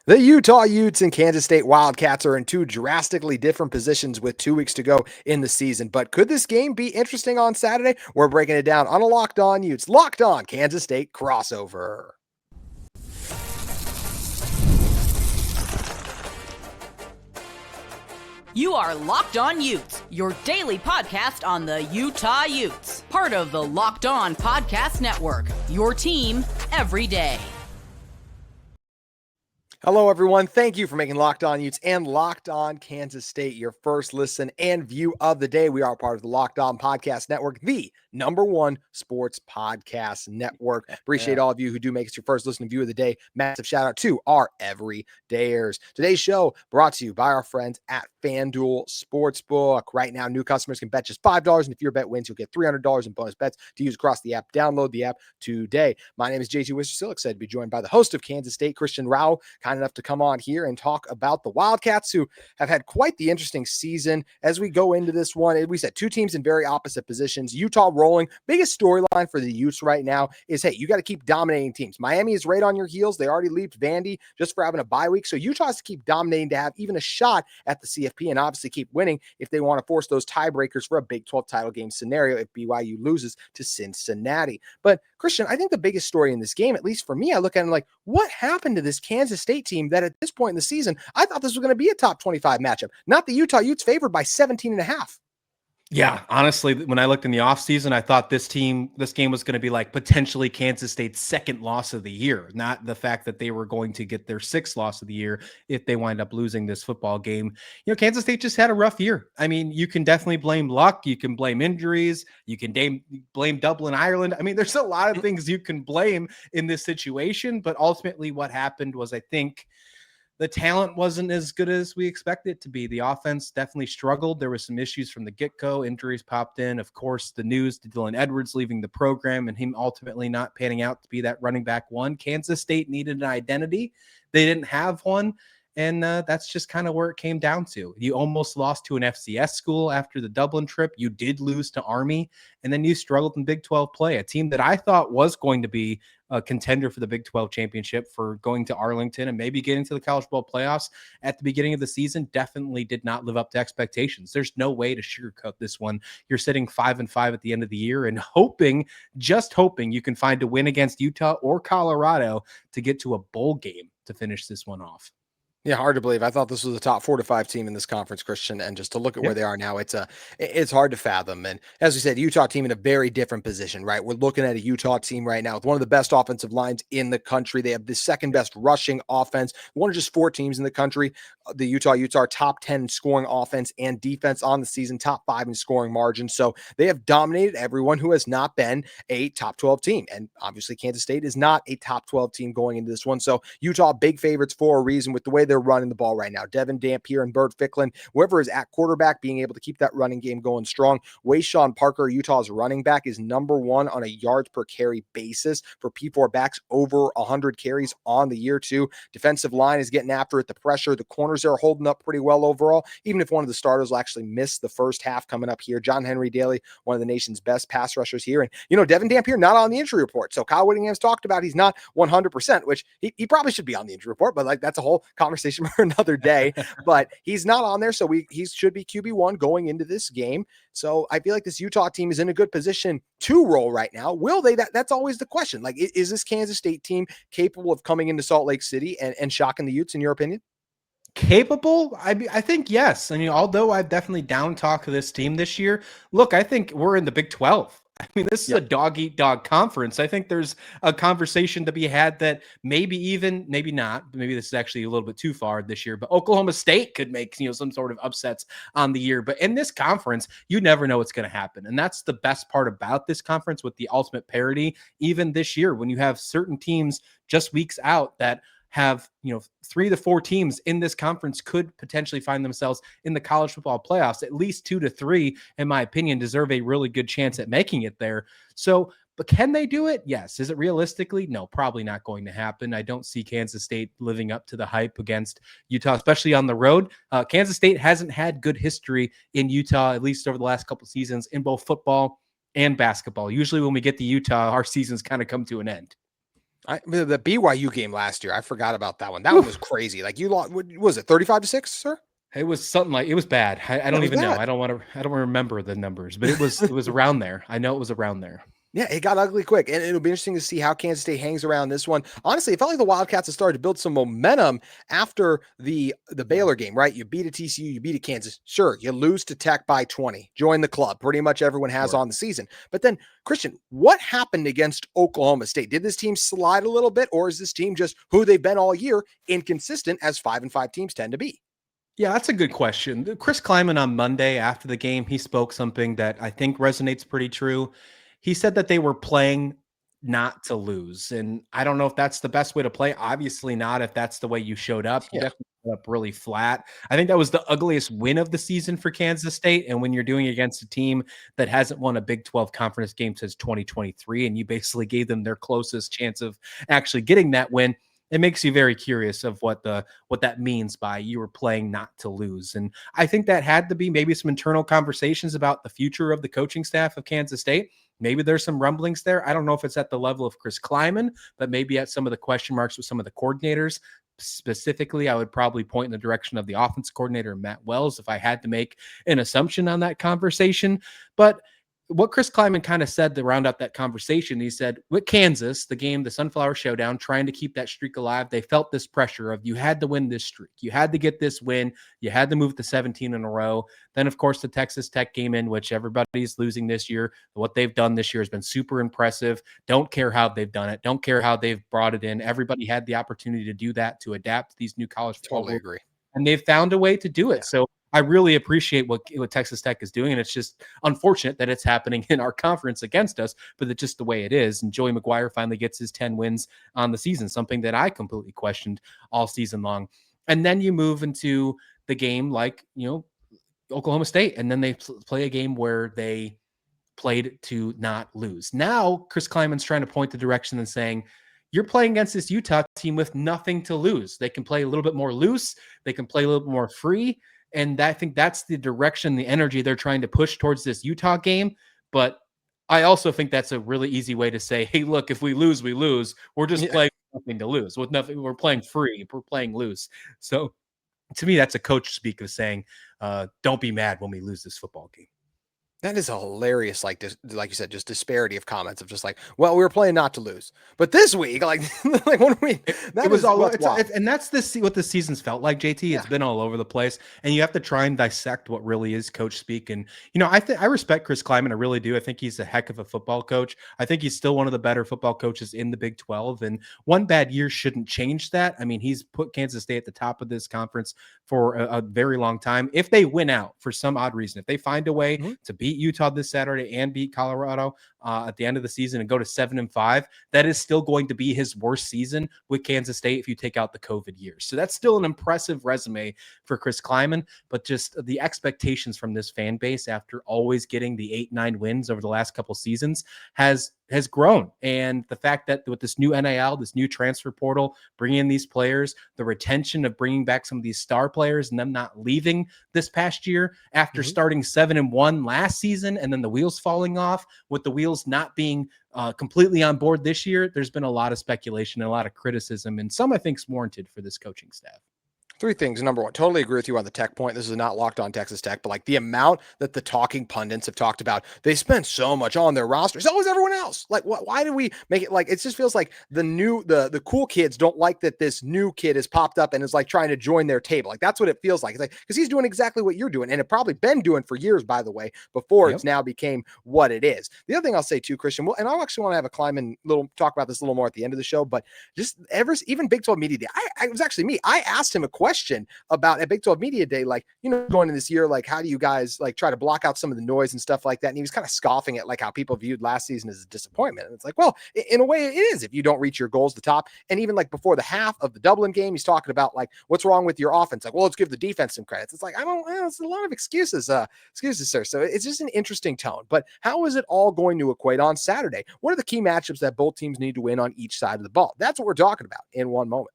The Utah Utes and Kansas State Wildcats are in two drastically different positions with 2 weeks to go in the season. But could this game be interesting on Saturday? We're breaking it down on a Locked On Utes, Locked On Kansas State crossover. You are Locked On Utes, your daily podcast on the Utah Utes. Part of the Locked On Podcast Network, your team every day. Hello, everyone. Thank you for making Locked On Utes and Locked On Kansas State your first listen and view of the day. We are part of the Locked On Podcast Network, the #1 sports podcast network. Appreciate all of you who do make us your first listen and view of the day. Massive shout out to our everydayers. Today's show brought to you by our friends at FanDuel Sportsbook. Right now, new customers can bet just $5, and if your bet wins, you'll get $300 in bonus bets to use across the app. Download the app today. My name is JT Wister, excited to be joined by the host of Kansas State, CHRISTIAN Rau, kind enough to come on here and talk about the Wildcats, who have had quite the interesting season. As we go into this one, we said two teams in very opposite positions. Utah rolling. Biggest storyline for the Utes right now is, hey, you got to keep dominating teams. Miami is right on your heels. They already leaped Vandy just for having a bye week. So Utah has to keep dominating to have even a shot at the CFP and obviously keep winning if they want to force those tiebreakers for a Big 12 title game scenario if BYU loses to Cincinnati. But Christian, I think the biggest story in this game, at least for me, I look at it like, what happened to this Kansas State team that at this point in the season, I thought this was going to be a top 25 matchup, not the Utah Utes favored by 17.5. Yeah, honestly, when I looked in the offseason, I thought this game was going to be like potentially Kansas State's second loss of the year, not the fact that they were going to get their sixth loss of the year if they wind up losing this football game. You know, Kansas State just had a rough year. I mean, you can definitely blame luck. You can blame injuries. You can blame Dublin, Ireland. I mean, there's a lot of things you can blame in this situation, but ultimately what happened was, I think, the talent wasn't as good as we expected it to be. The offense definitely struggled. There were some issues from the get-go. Injuries popped in. Of course, the news to Dylan Edwards leaving the program and him ultimately not panning out to be that running back one. Kansas State needed an identity. They didn't have one. And that's just kind of where it came down to. You almost lost to an FCS school after the Dublin trip. You did lose to Army, and then you struggled in Big 12 play, a team that I thought was going to be a contender for the Big 12 championship, for going to Arlington and maybe getting to the college football playoffs at the beginning of the season. Definitely did not live up to expectations. There's no way to sugarcoat this one. You're sitting 5-5 at the end of the year and just hoping you can find a win against Utah or Colorado to get to a bowl game to finish this one off. Yeah, hard to believe. I thought this was a top 4 to 5 team in this conference, Christian, and just to look at where they are now, it's hard to fathom. And as we said, Utah team in a very different position, right? We're looking at a Utah team right now with one of the best offensive lines in the country. They have the second best rushing offense, one of just 4 teams in the country. The Utah Utes are top 10 in scoring offense and defense on the season, top 5 in scoring margin. So they have dominated everyone who has not been a top 12 team. And obviously Kansas State is not a top 12 team going into this one. So Utah, big favorites for a reason with the way they're running the ball right now. Devon Dampier and Berth, whoever is at quarterback, being able to keep that running game going strong. Wayshawn Parker, Utah's running back, is #1 on a yards per carry basis for P4 backs, over 100 carries on the year too. Defensive line is getting after it. The pressure, the corners are holding up pretty well overall, even if one of the starters will actually miss the first half coming up here. John Henry Daly, one of the nation's best pass rushers here. And, Devon Dampier, not on the injury report. So Kyle Whittingham's talked about he's not 100%, which he probably should be on the injury report, but that's a whole conversation for another day. But he's not on there, so he should be QB1 going into this game. So I feel like this Utah team is in a good position to roll right now. Will they? That's always the question. Is this Kansas State team capable of coming into Salt Lake City and shocking the Utes, in your opinion? Capable? I think yes. I mean, although I've definitely down-talked this team this year, look, I think we're in the Big 12. I mean, this is a dog-eat-dog conference. I think there's a conversation to be had that maybe not, maybe this is actually a little bit too far this year, but Oklahoma State could make, some sort of upsets on the year. But in this conference, you never know what's going to happen. And that's the best part about this conference with the ultimate parity. Even this year, when you have certain teams just weeks out that have 3 to 4 teams in this conference could potentially find themselves in the college football playoffs. At least 2 to 3, in my opinion, deserve a really good chance at making it there. So, but can they do it? Yes. Is it realistically? No, probably not going to happen. I don't see Kansas State living up to the hype against Utah, especially on the road. Kansas State hasn't had good history in Utah, at least over the last couple seasons, in both football and basketball. Usually when we get to Utah, our seasons kind of come to an end. The BYU game last year, I forgot about that one. That one Whew. was crazy. Like you lost, what was it, 35-6, sir? It was something like it was bad. I Yeah, it don't was even know. bad. I don't remember the numbers, but it was around there. I know it was around there. Yeah, it got ugly quick, and it'll be interesting to see how Kansas State hangs around this one. Honestly, it felt like the Wildcats have started to build some momentum after the Baylor game, right? You beat a TCU, you beat a Kansas. Sure, you lose to Tech by 20. Join the club. Pretty much everyone has Sure. on the season. But then, Christian, what happened against Oklahoma State? Did this team slide a little bit, or is this team just who they've been all year, inconsistent as 5-5 teams tend to be? Yeah, that's a good question. Chris Kleiman on Monday after the game, he spoke something that I think resonates pretty true. He said that they were playing not to lose. And I don't know if that's the best way to play. Obviously not if that's the way you showed up. You Yeah, definitely showed up really flat. I think that was the ugliest win of the season for Kansas State. And when you're doing against a team that hasn't won a Big 12 conference game since 2023, and you basically gave them their closest chance of actually getting that win, it makes you very curious of what that means by you were playing not to lose. And I think that had to be maybe some internal conversations about the future of the coaching staff of Kansas State. Maybe there's some rumblings there. I don't know if it's at the level of Chris Kleiman, but maybe at some of the question marks with some of the coordinators. Specifically, I would probably point in the direction of the offense coordinator, Matt Wells, if I had to make an assumption on that conversation. But what Chris Kleiman kind of said to round out that conversation, he said, with Kansas, the game, the Sunflower Showdown, trying to keep that streak alive, they felt this pressure of you had to win this streak. You had to get this win. You had to move to 17 in a row. Then, of course, the Texas Tech game in which everybody's losing this year. What they've done this year has been super impressive. Don't care how they've done it. Don't care how they've brought it in. Everybody had the opportunity to do that, to adapt to these new college football totally rules, agree. and they've found a way to do Yeah. it. So I really appreciate what Texas Tech is doing, and it's just unfortunate that it's happening in our conference against us, but it's just the way it is. And Joey McGuire finally gets his 10 wins on the season, something that I completely questioned all season long. And then you move into the game like, Oklahoma State, and then they play a game where they played to not lose. Now, Chris Kleiman's trying to point the direction and saying, you're playing against this Utah team with nothing to lose. They can play a little bit more loose. They can play a little bit more free. And I think that's the direction, the energy they're trying to push towards this Utah game. But I also think that's a really easy way to say, hey, look, if we lose, we lose. We're just Yeah. playing nothing to lose. With nothing, we're playing free. We're playing loose. So to me, that's a coach speak of saying, don't be mad when we lose this football game. That is a hilarious, like you said, just disparity of comments of just like, well, we were playing not to lose, but this week, like, like what do we? It was all, what's wild. and that's what the season's felt like. JT, it's been all over the place, and you have to try and dissect what really is coach speak. And I respect Chris Kleiman, I really do. I think he's a heck of a football coach. I think he's still one of the better football coaches in the Big 12, and one bad year shouldn't change that. I mean, he's put Kansas State at the top of this conference for a very long time. If they win out for some odd reason, if they find a way to beat Utah this Saturday and beat Colorado at the end of the season and go to 7-5, that is still going to be his worst season with Kansas State if you take out the COVID years. So that's still an impressive resume for Chris Kleiman, but just the expectations from this fan base after always getting the 8-9 wins over the last couple seasons has grown. And the fact that with this new NIL, this new transfer portal, bringing in these players, the retention of bringing back some of these star players and them not leaving this past year after starting 7-1 last season, and then the wheels falling off with the wheels not being completely on board this year, there's been a lot of speculation and a lot of criticism, and some I think is warranted for this coaching staff. Three things. Number one, totally agree with you on the Tech point. This is not locked on Texas Tech, but like the amount that the talking pundits have talked about, they spend so much on their roster. So is everyone else. Like, why do we make it like it just feels like the cool kids don't like that this new kid has popped up and is like trying to join their table. Like that's what it feels like. It's like because he's doing exactly what you're doing, and it probably been doing for years, by the way, before it's now became what it is. The other thing I'll say too, Christian, well, and I actually want to have a Kleiman talk about this a little more at the end of the show, but just even Big 12 Media Day, it was actually me. I asked him a question about at Big 12 Media Day, like, going in this year, like, how do you guys like try to block out some of the noise and stuff like that? And he was kind of scoffing at like how people viewed last season as a disappointment. And it's like, well, in a way it is if you don't reach your goals, the top. And even like before the half of the Dublin game, he's talking about like, what's wrong with your offense? Like, well, let's give the defense some credits. It's like, it's a lot of excuses, sir. So it's just an interesting tone, but how is it all going to equate on Saturday? What are the key matchups that both teams need to win on each side of the ball? That's what we're talking about in one moment.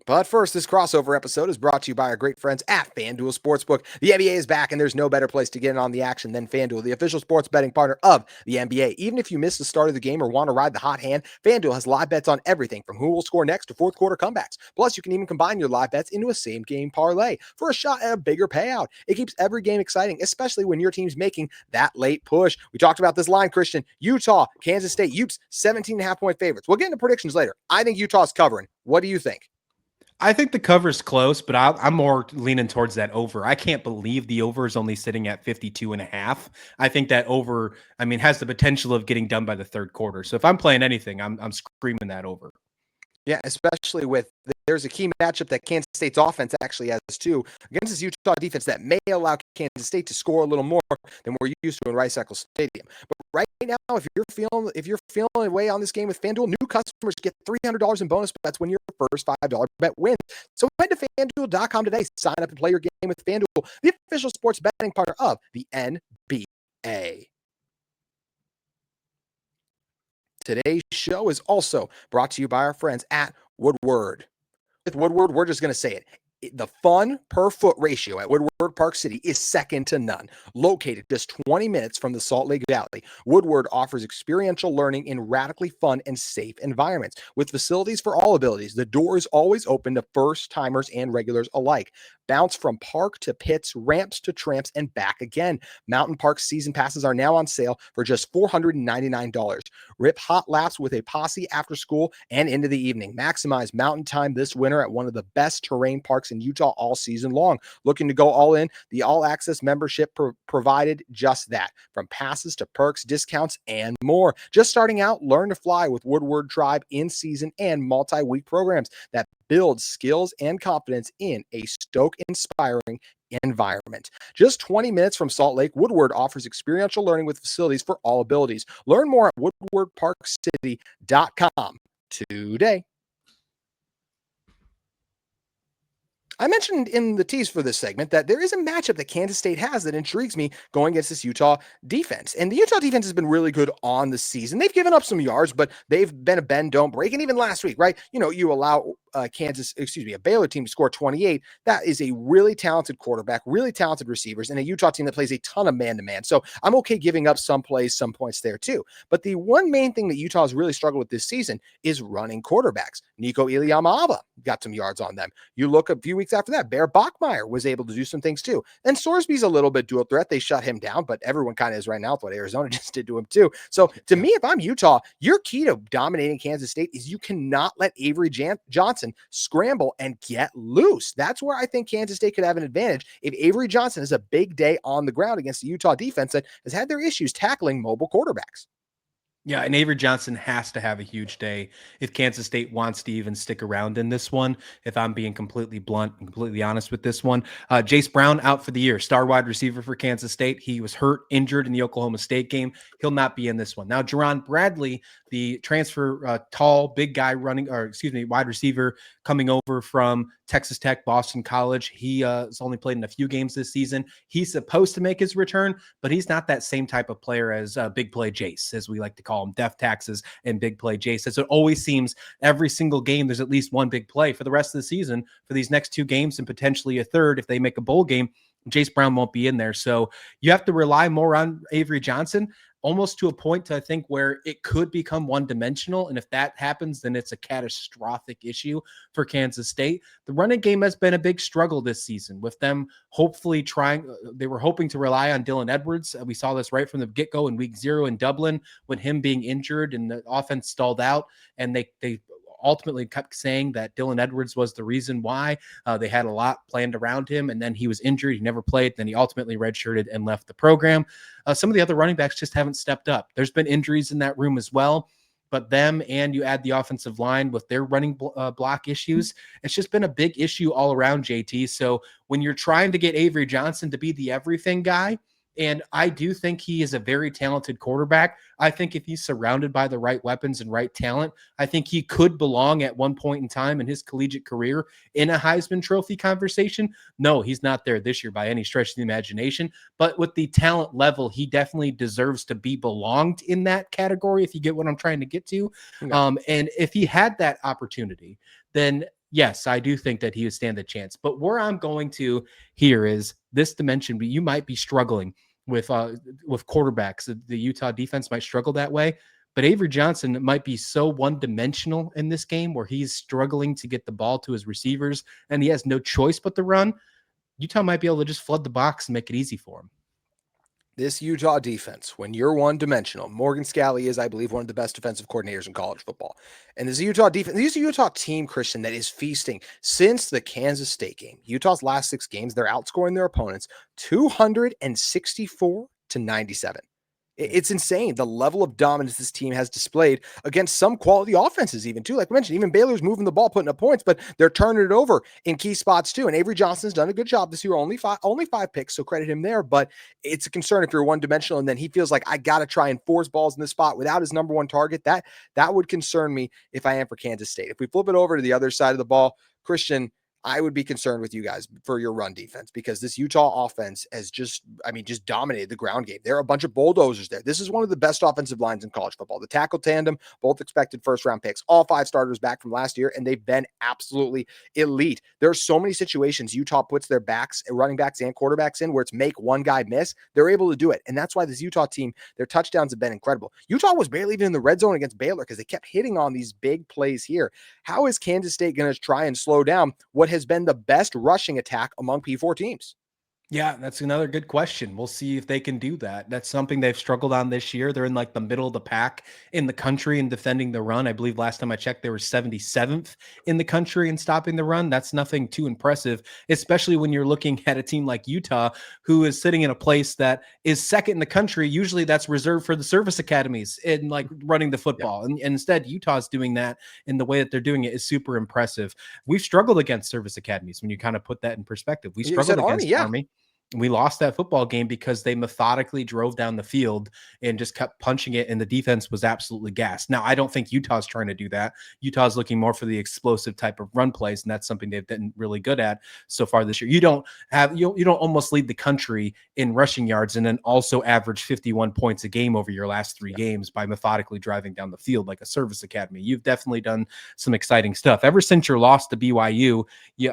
But first, this crossover episode is brought to you by our great friends at FanDuel Sportsbook. The NBA is back, and there's no better place to get in on the action than FanDuel, the official sports betting partner of the NBA. Even if you missed the start of the game or want to ride the hot hand, FanDuel has live bets on everything from who will score next to fourth quarter comebacks. Plus, you can even combine your live bets into a same-game parlay for a shot at a bigger payout. It keeps every game exciting, especially when your team's making that late push. We talked about this line, Christian. Utah, Kansas State, Utes, 17.5-point favorites. We'll get into predictions later. I think Utah's covering. What do you think? I think the cover's close, but I'm more leaning towards that over. I can't believe the over is only sitting at 52.5. I think that over, has the potential of getting done by the third quarter. So if I'm playing anything, I'm screaming that over. Yeah, especially with there's a key matchup that Kansas State's offense actually has too against this Utah defense that may allow Kansas State to score a little more than we're used to in Rice-Eccles Stadium. But right now, if you're feeling away on this game with FanDuel, new customers get $300 in bonus bets when your first $5 bet wins. So head to FanDuel.com today, sign up and play your game with FanDuel, the official sports betting partner of the NBA. Today's show is also brought to you by our friends at Woodward. With Woodward, we're just going to say it. The fun per foot ratio at Woodward Park City is second to none. Located just 20 minutes from the Salt Lake Valley, Woodward offers experiential learning in radically fun and safe environments. With facilities for all abilities, the door is always open to first-timers and regulars alike. Bounce from park to pits, ramps to tramps, and back again. Mountain Park season passes are now on sale for just $499. Rip hot laps with a posse after school and into the evening. Maximize mountain time this winter at one of the best terrain parks in Utah all season long. Looking to go all in? The all-access membership provided just that. From passes to perks, discounts, and more. Just starting out, learn to fly with Woodward Tribe in-season and multi-week programs that build skills and confidence in a stoke-inspiring environment. Just 20 minutes from Salt Lake, Woodward offers experiential learning with facilities for all abilities. Learn more at woodwardparkcity.com today. I mentioned in the tease for this segment that there is a matchup that Kansas State has that intrigues me going against this Utah defense. And the Utah defense has been really good on the season. They've given up some yards, but they've been a bend, don't break. And even last week, right? You allow a Baylor team to score 28. That is a really talented quarterback, really talented receivers, and a Utah team that plays a ton of man-to-man. So I'm okay giving up some plays, some points there too. But the one main thing that Utah has really struggled with this season is running quarterbacks. Nico Iliamava got some yards on them. You look a few weeks after that, Bear Bachmeier was able to do some things too. And Sorsby's a little bit dual threat. They shut him down, but everyone kind of is right now with what Arizona just did to him too. So to me, if I'm Utah, your key to dominating Kansas State is you cannot let Avery Johnson scramble and get loose. That's where I think Kansas State could have an advantage if Avery Johnson has a big day on the ground against the Utah defense that has had their issues tackling mobile quarterbacks. Yeah, and Avery Johnson has to have a huge day if Kansas State wants to even stick around in this one, if I'm being completely blunt and completely honest with this one. JACE Browne out for the year, star wide receiver for Kansas State. He was hurt, injured in the Oklahoma State game. He'll not be in this one. Now, Jerron Bradley, the transfer, tall, big guy wide receiver coming over from Texas Tech, Boston College. He has only played in a few games this season. He's supposed to make his return, but he's not that same type of player as Big Play JACE, as we like to call him, Death Taxes and Big Play JACE. As it always seems, every single game, there's at least one big play for the rest of the season for these next two games and potentially a third if they make a bowl game. JACE Browne won't be in there. So you have to rely more on Avery Johnson, almost to a point to, I think, where it could become one-dimensional. And if that happens, then it's a catastrophic issue for Kansas State. The running game has been a big struggle this season with them hopefully they were hoping to rely on Dylan Edwards. We saw this right from the get-go in week 0 in Dublin when him being injured and the offense stalled out. And they ultimately kept saying that Dylan Edwards was the reason why. They had a lot planned around him, and then he was injured. He never played. Then he ultimately redshirted and left the program. Some of the other running backs just haven't stepped up. There's been injuries in that room as well, but them and you add the offensive line with their running block issues, it's just been a big issue all around, JT. So when you're trying to get Avery Johnson to be the everything guy, and I do think he is a very talented quarterback. I think if he's surrounded by the right weapons and right talent, I think he could belong at one point in time in his collegiate career in a Heisman Trophy conversation. No, he's not there this year by any stretch of the imagination. But with the talent level, he definitely deserves to be belonged in that category, if you get what I'm trying to get to. Yeah. And if he had that opportunity, then yes, I do think that he would stand a chance. But where I'm going to here is this dimension, but you might be struggling with quarterbacks. The Utah defense might struggle that way. But Avery Johnson might be so one-dimensional in this game where he's struggling to get the ball to his receivers and he has no choice but to run. Utah might be able to just flood the box and make it easy for him. This Utah defense, when you're one-dimensional, Morgan Scalley is, I believe, one of the best defensive coordinators in college football. And this Utah defense, this is a Utah team, Christian, that is feasting since the Kansas State game. Utah's last 6 games, they're outscoring their opponents 264-97. It's insane the level of dominance this team has displayed against some quality offenses, even too. Like we mentioned, even Baylor's moving the ball, putting up points, but they're turning it over in key spots too. And Avery Johnson's done a good job this year, only five picks, so credit him there. But it's a concern if you're one dimensional and then he feels like I got to try and force balls in this spot without his number one target. That would concern me if I am for Kansas State. If we flip it over to the other side of the ball, Christian, I would be concerned with you guys for your run defense because this Utah offense has just dominated the ground game. There are a bunch of bulldozers there. This is one of the best offensive lines in college football. The tackle tandem, both expected first-round picks, all 5 starters back from last year, and they've been absolutely elite. There are so many situations Utah puts their backs, running backs and quarterbacks in where it's make one guy miss. They're able to do it, and that's why this Utah team, their touchdowns have been incredible. Utah was barely even in the red zone against Baylor because they kept hitting on these big plays here. How is Kansas State going to try and slow down what has been the best rushing attack among P4 teams? Yeah, that's another good question. We'll see if they can do that. That's something they've struggled on this year. They're in like the middle of the pack in the country in defending the run. I believe last time I checked, they were 77th in the country in stopping the run. That's nothing too impressive, especially when you're looking at a team like Utah, who is sitting in a place that is second in the country. Usually that's reserved for the service academies in like running the football. And instead, Utah's doing that in the way that they're doing it is super impressive. We've struggled against service academies when you kind of put that in perspective. We struggled against Army. We lost that football game because they methodically drove down the field and just kept punching it, and the defense was absolutely gassed. Now, I don't think Utah's trying to do that. Utah's looking more for the explosive type of run plays, and that's something they've been really good at so far this year. You don't almost lead the country in rushing yards and then also average 51 points a game over your last 3 games by methodically driving down the field like a service academy. You've definitely done some exciting stuff. Ever since your loss to BYU,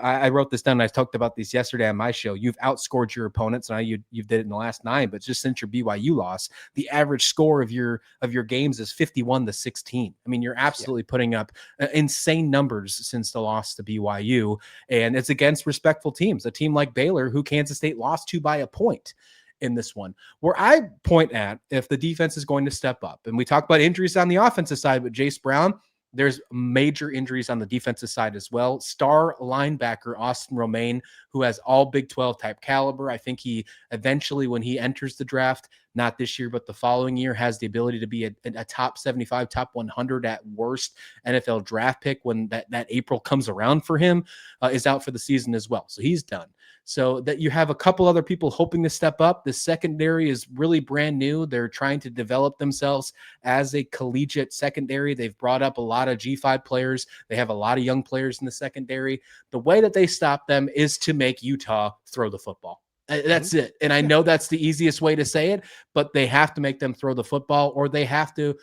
I wrote this down, and I talked about this yesterday on my show. You've outscored your opponents. Now you did it in the last 9, but just since your BYU loss, the average score of your games is 51-16. I mean, you're absolutely putting up insane numbers since the loss to BYU, and it's against respectful teams. A team like Baylor, who Kansas State lost to by a point in this one. Where I point at, if the defense is going to step up, and we talk about injuries on the offensive side with JACE Brown, there's major injuries on the defensive side as well. Star linebacker Austin Romaine, who has all Big 12 type caliber. I think he eventually, when he enters the draft, not this year, but the following year, has the ability to be a top 75, top 100 at worst NFL draft pick when that April comes around for him, is out for the season as well. So he's done. So that you have a couple other people hoping to step up. The secondary is really brand new. They're trying to develop themselves as a collegiate secondary. They've brought up a lot of G5 players. They have a lot of young players in the secondary. The way that they stop them is to make Utah throw the football. That's it. And I know that's the easiest way to say it, but they have to make them throw the football, or they have to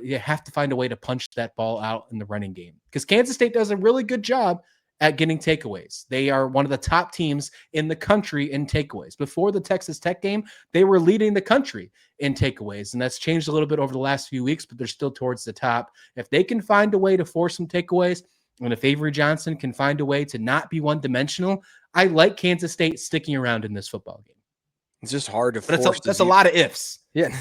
you have to find a way to punch that ball out in the running game, because Kansas State does a really good job at getting takeaways. They are one of the top teams in the country in takeaways. Before the Texas Tech game, they were leading the country in takeaways, and that's changed a little bit over the last few weeks, but they're still towards the top. If they can find a way to force some takeaways, and if Avery Johnson can find a way to not be one-dimensional, I like Kansas State sticking around in this football game. It's just hard to force. That's a lot of ifs. Yeah,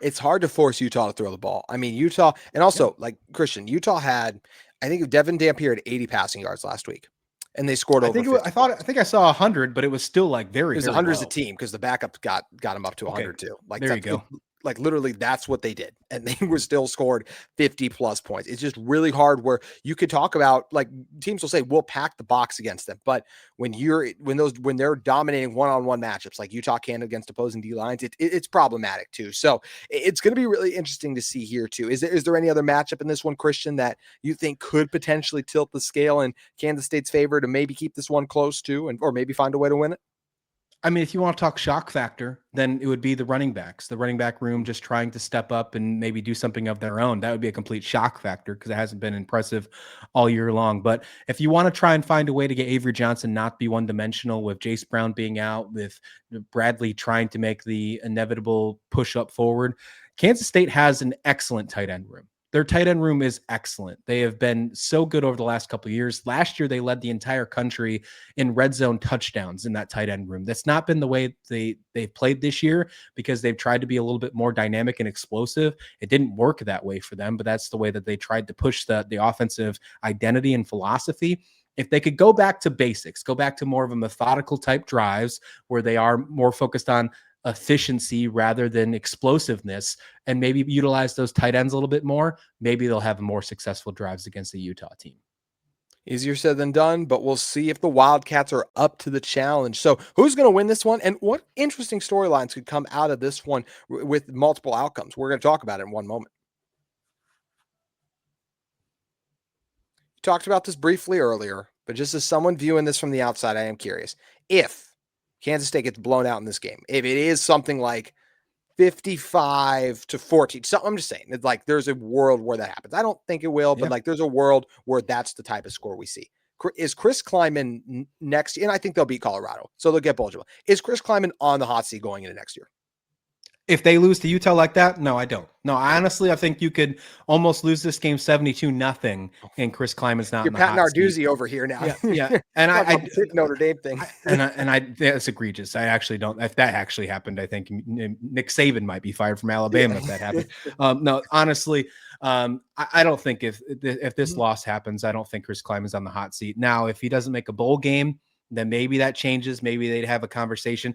it's hard to force Utah to throw the ball. I mean, Utah, and also like Christian, Utah had, I think Devon Dampier had 80 passing yards last week, and they scored over. I think I saw 100, but it was still like very. It was 100 as a team because the backup got him up to 100 too. Like there you go. Like literally that's what they did. And they were still scored 50 plus points. It's just really hard where you could talk about, like, teams will say, we'll pack the box against them. But when they're dominating one-on-one matchups like Utah can against opposing D lines, it's problematic too. So it's going to be really interesting to see here too. Is there any other matchup in this one, Christian, that you think could potentially tilt the scale in Kansas State's favor to maybe keep this one close to, or maybe find a way to win it? I mean, if you want to talk shock factor, then it would be the running backs, the running back room just trying to step up and maybe do something of their own. That would be a complete shock factor because it hasn't been impressive all year long. But if you want to try and find a way to get Avery Johnson not be one dimensional, with Jace Brown being out, with Bradley trying to make the inevitable push up forward, Kansas State has an excellent tight end room. Their tight end room is excellent. They have been so good over the last couple of years. Last year, they led the entire country in red zone touchdowns in that tight end room. That's not been the way they've played this year because they've tried to be a little bit more dynamic and explosive. It didn't work that way for them, but that's the way that they tried to push the offensive identity and philosophy. If they could go back to basics, go back to more of a methodical type drives where they are more focused on efficiency rather than explosiveness, and maybe utilize those tight ends a little bit more, maybe they'll have more successful drives against the Utah team. Easier said than done, but we'll see if the Wildcats are up to the challenge. So who's going to win this one, and what interesting storylines could come out of this one with multiple outcomes? We're going to talk about it in one moment. We talked about this briefly earlier, but just as someone viewing this from the outside, I am curious. If Kansas State gets blown out in this game, if it is something like 55-14, so I'm just saying, it's like there's a world where that happens. I don't think it will, but like there's a world where that's the type of score we see. Is Chris Kleiman next? And I think they'll beat Colorado, so they'll get bowl. Is Chris Kleiman on the hot seat going into next year? If they lose to Utah like that, no, I don't. No, honestly, I think you could almost lose this game 72-0, and Chris Kleiman's not. You're patting our doozy over here now. Yeah. And I Notre Dame thing. And that's egregious. I actually don't. If that actually happened, I think Nick Saban might be fired from Alabama if that happened. No, honestly, I don't think if this loss happens, I don't think Chris Kleiman's on the hot seat. Now, if he doesn't make a bowl game, then maybe that changes. Maybe they'd have a conversation.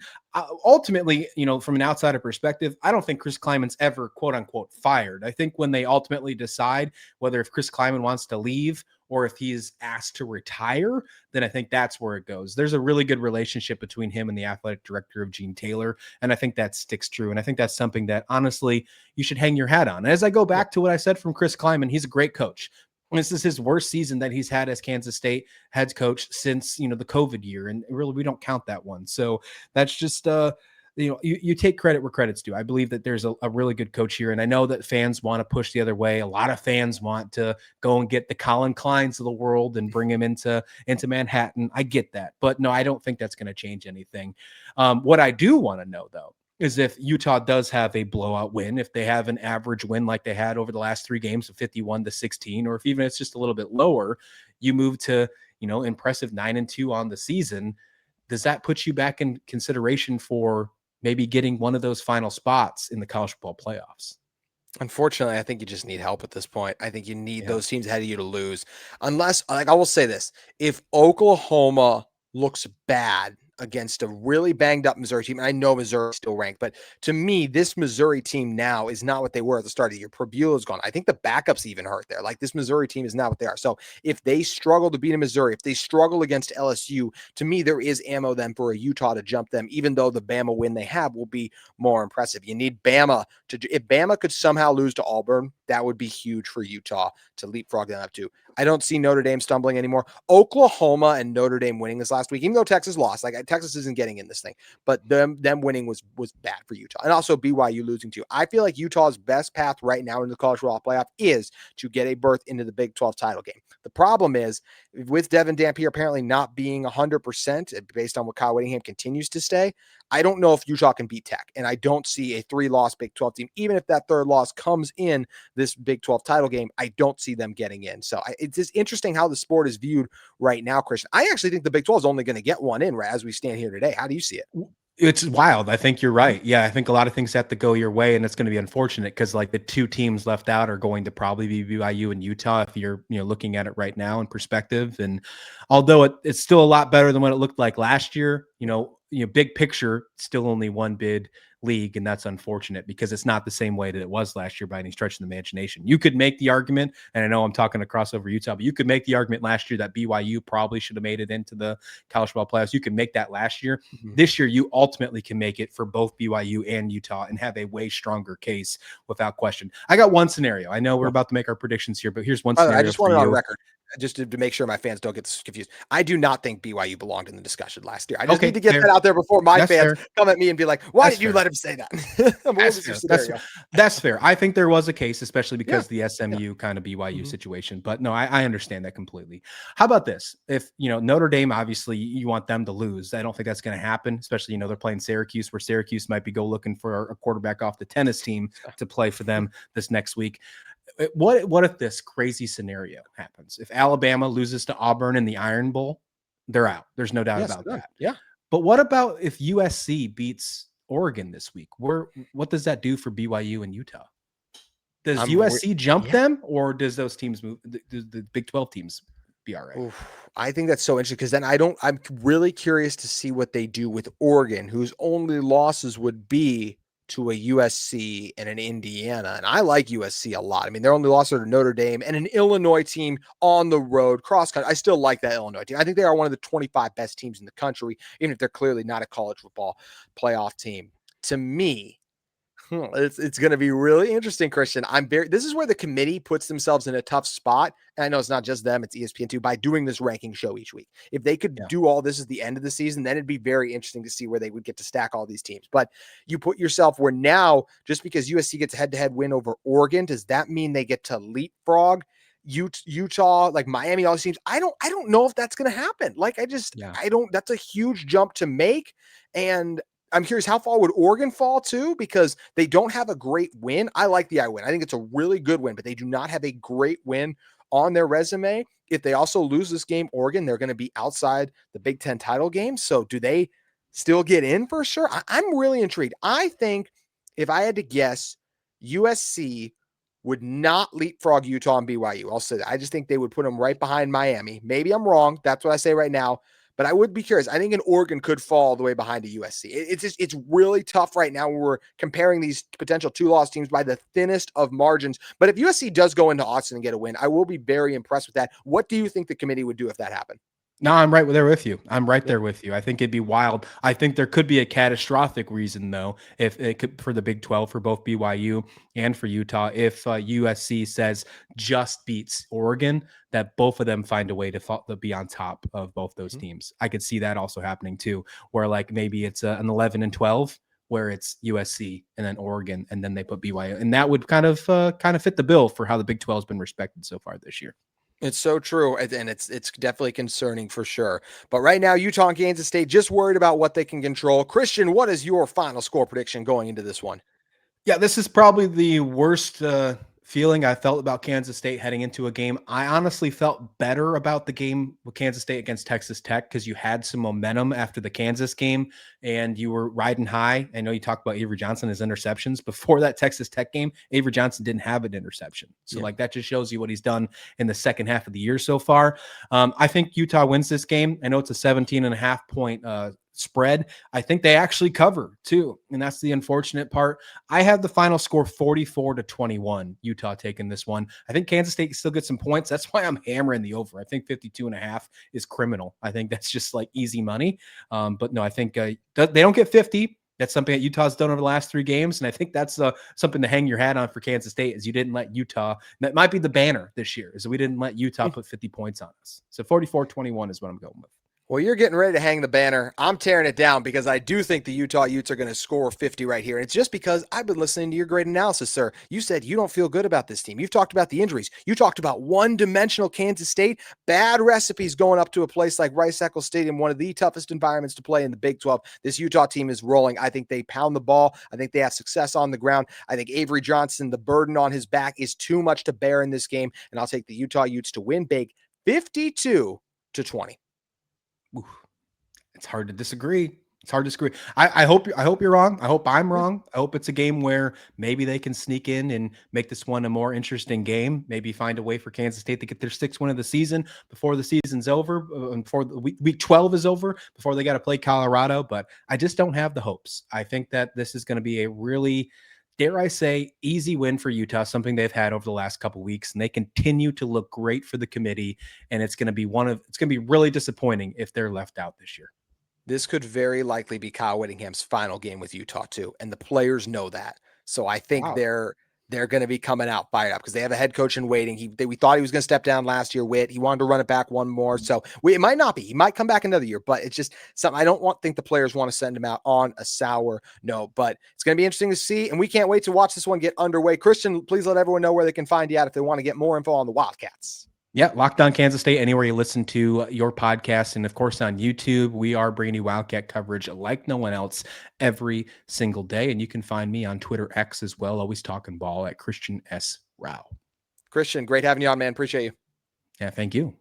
Ultimately, from an outsider perspective, I don't think Chris Kleiman's ever, quote unquote, fired. I think when they ultimately decide whether if Chris Kleiman wants to leave or if he's asked to retire, then I think that's where it goes. There's a really good relationship between him and the athletic director of Gene Taylor. And I think that sticks true. And I think that's something that honestly you should hang your hat on. And as I go back to what I said from Chris Kleiman, he's a great coach. This is his worst season that he's had as Kansas State head coach since, the COVID year. And really, we don't count that one. So that's just, you take credit where credit's due. I believe that there's a really good coach here. And I know that fans want to push the other way. A lot of fans want to go and get the Colin Kleins of the world and bring him into Manhattan. I get that. But no, I don't think that's going to change anything. What I do want to know, though, is if Utah does have a blowout win, if they have an average win like they had over the last 3 games of 51-16, or if even it's just a little bit lower, you move to, impressive 9-2 on the season. Does that put you back in consideration for maybe getting one of those final spots in the college football playoffs? Unfortunately, I think you just need help at this point. I think you need those teams ahead of you to lose. Unless, I will say this, if Oklahoma looks bad against a really banged up Missouri team, and I know Missouri is still ranked, but to me, this Missouri team now is not what they were at the start of the year. Purbuella's gone. I think the backups even hurt there. Like, this Missouri team is not what they are. So if they struggle to beat a Missouri, if they struggle against LSU, to me, there is ammo then for a Utah to jump them, even though the Bama win they have will be more impressive. You need Bama if Bama could somehow lose to Auburn, that would be huge for Utah to leapfrog them up to. I don't see Notre Dame stumbling anymore. Oklahoma and Notre Dame winning this last week, even though Texas lost, Texas isn't getting in this thing, but them winning was bad for Utah. And also BYU losing too. I feel like Utah's best path right now in the college football playoff is to get a berth into the Big 12 title game. The problem is with Devon Dampier apparently not being 100% based on what KYLE Whittingham continues to say, I don't know if Utah can beat Tech. And I don't see a 3-loss Big 12 team. Even if that 3rd loss comes in this Big 12 title game, I don't see them getting in. So it's just interesting how the sport is viewed right now, Christian. I actually think the Big 12 is only going to get one in right as we stand here today. How do you see it? It's wild. I think you're right. Yeah, I think a lot of things have to go your way, and it's going to be unfortunate because like the 2 teams left out are going to probably be BYU and Utah if you're looking at it right now in perspective. And although it's still a lot better than what it looked like last year, big picture, still only one bid league, and that's unfortunate because it's not the same way that it was last year by any stretch of the imagination. You could make the argument, and I know I'm talking across over Utah, but you could make the argument last year that BYU probably should have made it into the college football playoffs. You could make that last year. Mm-hmm. This year, you ultimately can make it for both BYU and Utah and have a way stronger case without question. I got one scenario. I know we're about to make our predictions here, but here's one scenario. I just want it on record. just to make sure my fans don't get this confused. I do not think BYU belonged in the discussion last year. I just Okay, need to get fair. that out there before my That's fans fair. come at me and be like, "Why That's did you fair. let him say that?" What That's was your fair. scenario? That's fair. I think there was a case, especially Yeah. because the SMU kind of BYU Mhm. situation. But no, I understand that completely. How about this? If Notre Dame, obviously you want them to lose. I don't think that's going to happen, especially they're playing Syracuse, where Syracuse might be looking for a quarterback off the tennis team to play for them this next week. What if this crazy scenario happens? If Alabama loses to Auburn in the Iron Bowl, they're out. There's no doubt Yes, about that. yeah. But what about if USC beats Oregon this week? What does that do for BYU and Utah? Does USC jump them, or does those teams move? Do the Big 12 teams be all right? Oof, I think that's so interesting because then I'm really curious to see what they do with Oregon, whose only losses would be to a USC and an Indiana. And I like USC a lot. I mean, their only losses are to Notre Dame and an Illinois team on the road, cross country. I still like that Illinois team. I think they are one of the 25 best teams in the country, even if they're clearly not a college football playoff team. To me, it's going to be really interesting, Christian. This is where the committee puts themselves in a tough spot. And I know it's not just them, it's ESPN too, by doing this ranking show each week. If they could do all this at the end of the season, then it'd be very interesting to see where they would get to stack all these teams. But you put yourself where now, just because USC gets a head-to-head win over Oregon, does that mean they get to leapfrog Utah, like Miami, all these teams? I don't know if that's going to happen. Like, that's a huge jump to make. And I'm curious, how far would Oregon fall too? Because they don't have a great win. I like the I win. I think it's a really good win, but they do not have a great win on their resume. If they also lose this game, Oregon, they're going to be outside the Big Ten title game. So do they still get in for sure? I'm really intrigued. I think if I had to guess, USC would not leapfrog Utah and BYU. I'll say that. I just think they would put them right behind Miami. Maybe I'm wrong. That's what I say right now. But I would be curious. I think an Oregon could fall all the way behind a USC. It's really tough right now when we're comparing these potential 2-loss teams by the thinnest of margins. But if USC does go into Austin and get a win, I will be very impressed with that. What do you think the committee would do if that happened? No, I'm right there with you. I'm right there with you. I think it'd be wild. I think there could be a catastrophic reason, though, if it could for the Big 12 for both BYU and for Utah, if USC says just beats Oregon, that both of them find a way to be on top of both those teams. I could see that also happening too, where like maybe it's an 11-12, where it's USC and then Oregon, and then they put BYU, and that would kind of fit the bill for how the Big 12 has been respected so far this year. It's so true, and it's definitely concerning for sure. But right now, Utah and Kansas State just worried about what they can control. Christian, what is your final score prediction going into this one? Yeah, this is probably the worst feeling I felt about Kansas State heading into a game. I honestly felt better about the game with Kansas State against Texas Tech because you had some momentum after the Kansas game and you were riding high. I know you talked about Avery Johnson, his interceptions. Before that Texas Tech game, Avery Johnson didn't have an interception. So like that just shows you what he's done in the second half of the year so far. I think Utah wins this game. I know it's a 17.5-point spread. I think they actually cover too. And that's the unfortunate part. I have the final score 44-21, Utah taking this one. I think Kansas State still gets some points. That's why I'm hammering the over. I think 52.5 is criminal. I think that's just like easy money. But no, I think they don't get 50. That's something that Utah's done over the last 3 games. And I think that's something to hang your hat on for Kansas State is you didn't let Utah, that might be the banner this year, is we didn't let Utah put 50 points on us. So 44-21 is what I'm going with. Well, you're getting ready to hang the banner. I'm tearing it down because I do think the Utah Utes are going to score 50 right here. And it's just because I've been listening to your great analysis, sir. You said you don't feel good about this team. You've talked about the injuries. You talked about one-dimensional Kansas State, bad recipes going up to a place like Rice-Eccles Stadium, one of the toughest environments to play in the Big 12. This Utah team is rolling. I think they pound the ball. I think they have success on the ground. I think Avery Johnson, the burden on his back is too much to bear in this game. And I'll take the Utah Utes to win big 52-20. Oof. It's hard to disagree. It's hard to disagree. I hope you're wrong. I hope I'm wrong. I hope it's a game where maybe they can sneak in and make this one a more interesting game. Maybe find a way for Kansas State to get their 6th win of the season before the season's over, before week 12 is over, before they got to play Colorado. But I just don't have the hopes. I think that this is going to be a really, dare I say, easy win for Utah, something they've had over the last couple of weeks, and they continue to look great for the committee. And it's going to be really disappointing if they're left out this year. This could very likely be Kyle Whittingham's final game with Utah too, and the players know that. So I think they're going to be coming out fired up because they have a head coach in waiting. We thought he was going to step down last year. He wanted to run it back one more. So it might not be. He might come back another year, but it's just something I don't think the players want to send him out on a sour note. But it's going to be interesting to see, and we can't wait to watch this one get underway. Christian, please let everyone know where they can find you at if they want to get more info on the Wildcats. Yeah, Locked On Kansas State, anywhere you listen to your podcast. And of course, on YouTube, we are bringing you Wildcat coverage like no one else every single day. And you can find me on Twitter X as well, always talking ball at Christian S. Rau. Christian, great having you on, man. Appreciate you. Yeah, thank you.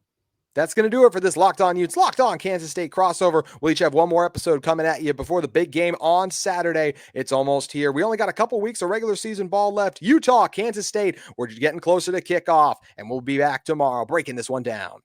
That's going to do it for this Locked On Utes, Locked On Kansas State crossover. We'll each have one more episode coming at you before the big game on Saturday. It's almost here. We only got a couple weeks of regular season ball left. Utah, Kansas State, we're getting closer to kickoff, and we'll be back tomorrow breaking this one down.